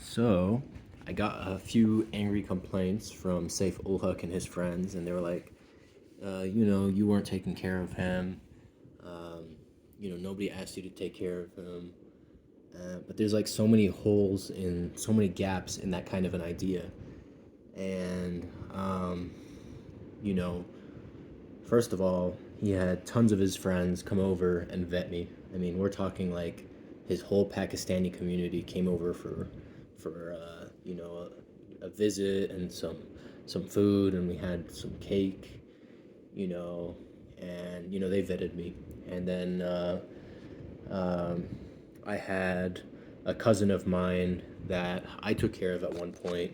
So, I got a few angry complaints from Saif ul Haq and his friends, and they were like, you weren't taking care of him. Um, nobody asked you to take care of him. But there's like so many holes in, so many gaps in that kind of an idea. And, you know, first of all, he had tons of his friends come over and vet me. I mean, we're talking like his whole Pakistani community came over for a visit and some food, and we had some cake, you know, and they vetted me. And then um, I had a cousin of mine that I took care of at one point,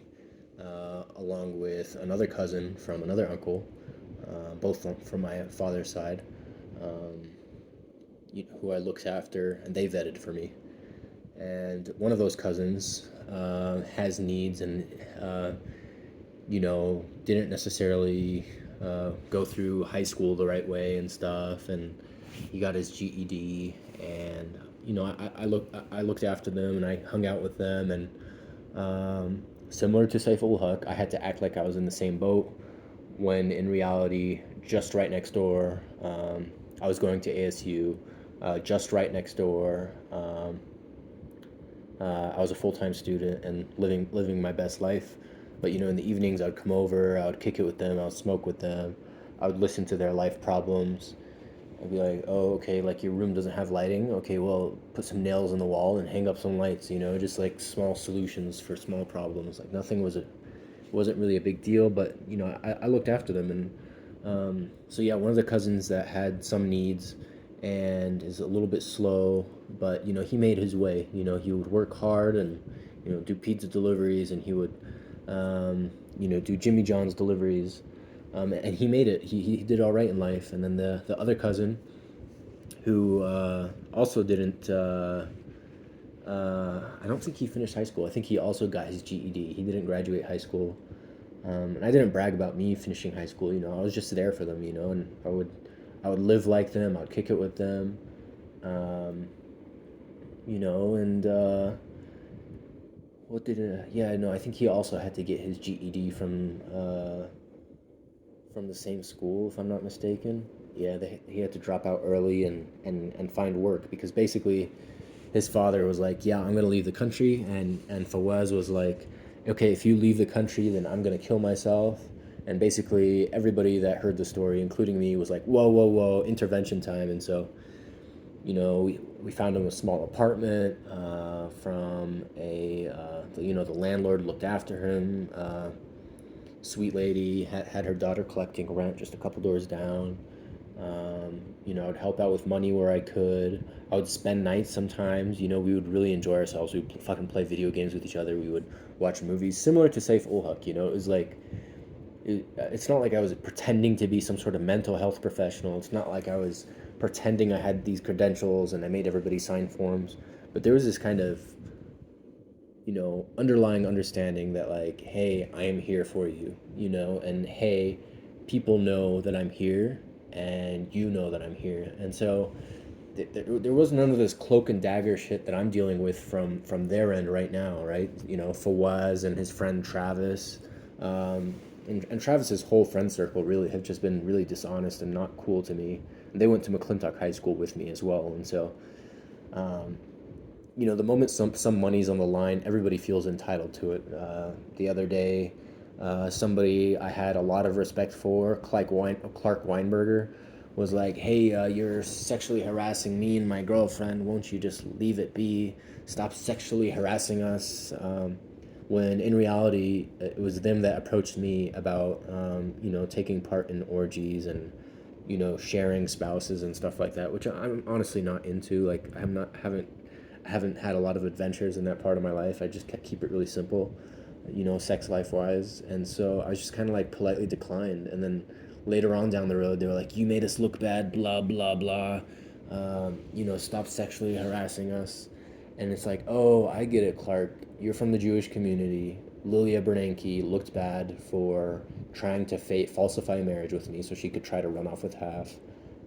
along with another cousin from another uncle, both from my father's side, um, who I looked after, and they vetted for me. And one of those cousins has needs and, didn't necessarily go through high school the right way and stuff. And he got his GED, and I looked after them and I hung out with them. And similar to Saif ul Haq, I had to act like I was in the same boat when in reality, just right next door, I was going to ASU, just right next door. I was a full time student and living my best life. But in the evenings, I would come over, I would kick it with them, I would smoke with them, I would listen to their life problems. I'd be like, oh, okay, like your room doesn't have lighting. Okay, well, put some nails in the wall and hang up some lights. Just like small solutions for small problems. Like nothing wasn't really a big deal, but I looked after them. And so yeah, one of the cousins that had some needs and is a little bit slow, but he made his way. He would work hard and do pizza deliveries, and he would do Jimmy John's deliveries, and he made it. He did all right in life. And then the other cousin, who also didn't. I don't think he finished high school. I think he also got his GED. He didn't graduate high school. And I didn't brag about me finishing high school. I was just there for them. And I would live like them. I would kick it with them. Um, and what did it? Yeah, no, I think he also had to get his GED from the same school, if I'm not mistaken. Yeah, he had to drop out early and find work, because basically his father was like, "Yeah, I'm gonna leave the country," and Fawaz was like, "Okay, if you leave the country, then I'm gonna kill myself." And basically everybody that heard the story, including me, was like, "Whoa, whoa, whoa, intervention time!" And so we found him a small apartment from the landlord looked after him. Sweet lady had her daughter collecting rent just a couple doors down. I'd help out with money where I could. I would spend nights sometimes. We would really enjoy ourselves. We'd fucking play video games with each other. We would watch movies similar to Saif ul Haq. It was like, it's not like I was pretending to be some sort of mental health professional. It's not like I was pretending I had these credentials and I made everybody sign forms. But there was this kind of, underlying understanding that, like, hey, I am here for you, and hey, people know that I'm here, and you know that I'm here. And so there was none of this cloak and dagger shit that I'm dealing with from their end right now, right? Fawaz and his friend Travis, and Travis's whole friend circle really have just been really dishonest and not cool to me. And they went to McClintock High School with me as well, and so um, the moment some money's on the line, everybody feels entitled to it. The other day, somebody I had a lot of respect for, Clark Weinberger, was like, "Hey, you're sexually harassing me and my girlfriend. Won't you just leave it be? Stop sexually harassing us." When in reality, it was them that approached me about, taking part in orgies and, sharing spouses and stuff like that, which I'm honestly not into. Like, haven't had a lot of adventures in that part of my life. I just keep it really simple, sex life wise. And so I was just kind of like politely declined. And then later on down the road, they were like, "You made us look bad, blah, blah, blah. Stop sexually harassing us." And it's like, oh, I get it, Clark. You're from the Jewish community. Lilia Bernanke looked bad for trying to falsify marriage with me so she could try to run off with half.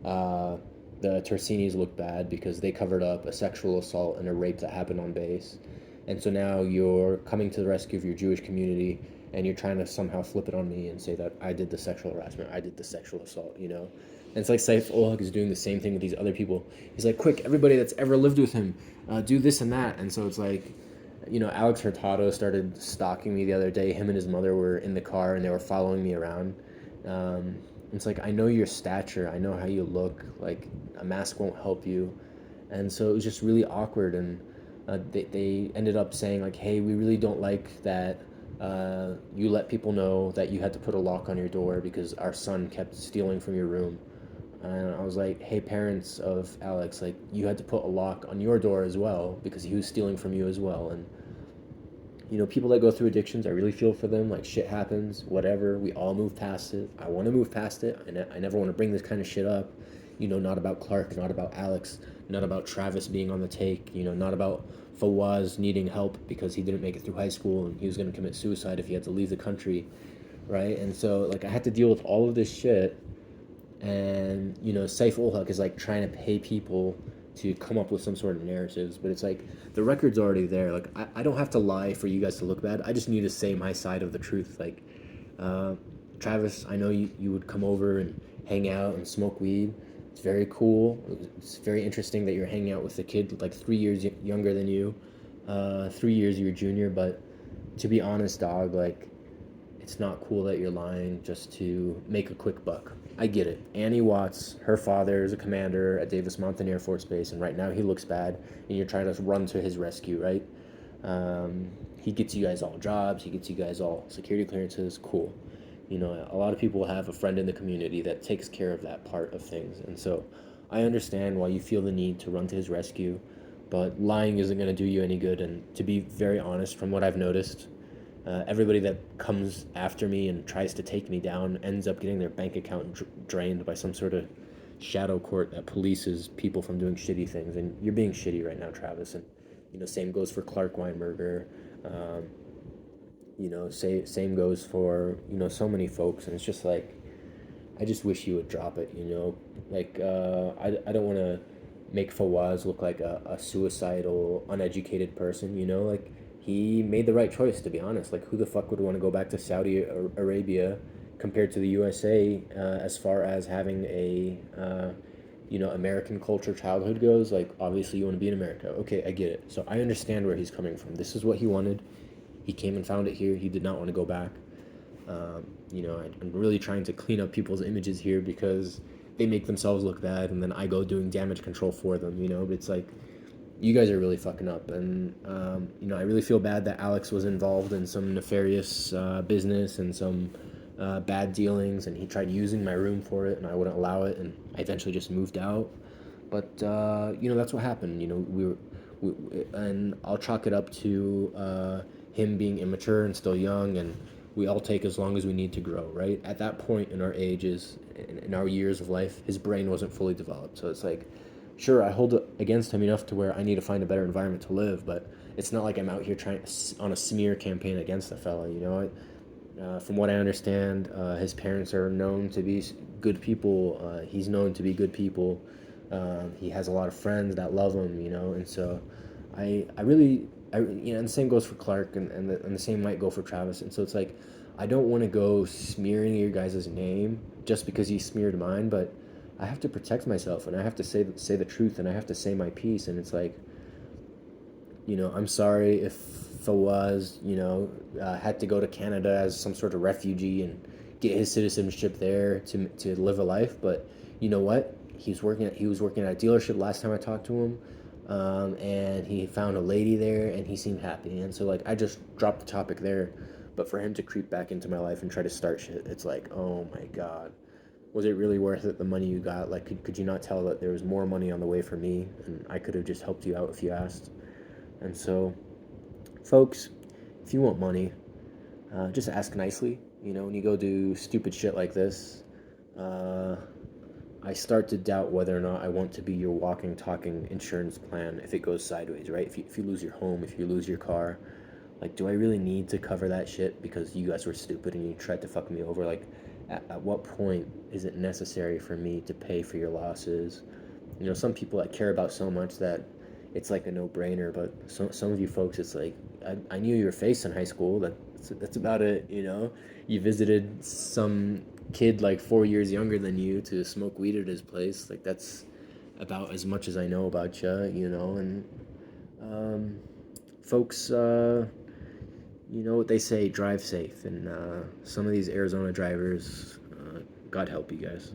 Uh, the Tersinis looked bad because they covered up a sexual assault and a rape that happened on base. And so now you're coming to the rescue of your Jewish community, and you're trying to somehow flip it on me and say that I did the sexual harassment, I did the sexual assault, you know? And it's like Saif Olhak is doing the same thing with these other people. He's like, quick, everybody that's ever lived with him, do this and that. And so it's like, you know, Alex Hurtado started stalking me the other day. Him and his mother were in the car and they were following me around. It's like, I know your stature, I know how you look. Like, a mask won't help you. And so it was just really awkward. And they ended up saying, like, hey, we really don't like that you let people know that you had to put a lock on your door because our son kept stealing from your room. And I was like, hey, parents of Alex, like, you had to put a lock on your door as well because he was stealing from you as well. And, you know, people that go through addictions, I really feel for them. Like, shit happens, whatever. We all move past it. I want to move past it. I never want to bring this kind of shit up. You know, not about Clark, not about Alex, not about Travis being on the take, you know, not about Fawaz needing help because he didn't make it through high school and he was going to commit suicide if he had to leave the country, right? And so, like, I had to deal with all of this shit. And, you know, Saif ul Haq is like trying to pay people to come up with some sort of narratives, but it's like the record's already there. Like, I don't have to lie for you guys to look bad. I just need to say my side of the truth. Like, uh, Travis, I know you would come over and hang out and smoke weed. It's very cool. It's very interesting that you're hanging out with a kid like 3 years younger than you. 3 years your junior, but to be honest, dog, like, it's not cool that you're lying just to make a quick buck. I get it. Annie Watts, her father is a commander at Davis Mountain Air Force Base, and right now he looks bad, and you're trying to run to his rescue, right? He gets you guys all jobs, he gets you guys all security clearances, cool. You know, a lot of people have a friend in the community that takes care of that part of things, and so I understand why you feel the need to run to his rescue, but lying isn't going to do you any good, and to be very honest, from what I've noticed, everybody that comes after me and tries to take me down ends up getting their bank account drained by some sort of shadow court that polices people from doing shitty things. And you're being shitty right now, Travis. And, you know, same goes for Clark Weinberger. Um, you know, same goes for, you know, so many folks. And it's just like, I just wish you would drop it, you know? Like, I don't want to make Fawaz look like a suicidal, uneducated person, you know? Like, he made the right choice, to be honest. Like, who the fuck would want to go back to Saudi Arabia compared to the USA as far as having a, you know, American culture childhood goes? Like, obviously, you want to be in America. Okay, I get it. So I understand where he's coming from. This is what he wanted. He came and found it here. He did not want to go back. You know, I'm really trying to clean up people's images here because they make themselves look bad, and then I go doing damage control for them, you know? But it's like, you guys are really fucking up. And, you know, I really feel bad that Alex was involved in some nefarious business and some bad dealings, and he tried using my room for it, and I wouldn't allow it, and I eventually just moved out. But, you know, that's what happened. You know, and I'll chalk it up to him being immature and still young, and we all take as long as we need to grow, right? At that point in our ages, in our years of life, his brain wasn't fully developed. So it's like, sure, I hold it against him enough to where I need to find a better environment to live, but it's not like I'm out here trying on a smear campaign against the fella, you know? From what I understand, his parents are known to be good people. He's known to be good people. He has a lot of friends that love him, you know, and so I really, you know, and the same goes for Clark, and the same might go for Travis, and so it's like, I don't want to go smearing your guys' name just because he smeared mine, but I have to protect myself, and I have to say the truth, and I have to say my piece, and it's like, you know, I'm sorry if Fawaz, you know, had to go to Canada as some sort of refugee and get his citizenship there to live a life. But you know what? He was working at a dealership last time I talked to him, and he found a lady there, and he seemed happy. And so, like, I just dropped the topic there. But for him to creep back into my life and try to start shit, it's like, oh my god, was it really worth it? The money you got? Like, could you not tell that there was more money on the way for me, and I could have just helped you out if you asked? And so, folks, if you want money, just ask nicely. You know, when you go do stupid shit like this, uh, I start to doubt whether or not I want to be your walking, talking insurance plan if it goes sideways, right? If you lose your home, if you lose your car, like, do I really need to cover that shit because you guys were stupid and you tried to fuck me over? Like, at what point is it necessary for me to pay for your losses? You know, some people I care about so much that, it's like a no-brainer. But some of you folks, it's like, I knew your face in high school. That's about it, you know. You visited some kid like 4 years younger than you to smoke weed at his place. Like that's about as much as I know about you, you know. And um, folks, you know what they say, drive safe. And some of these Arizona drivers, God help you guys.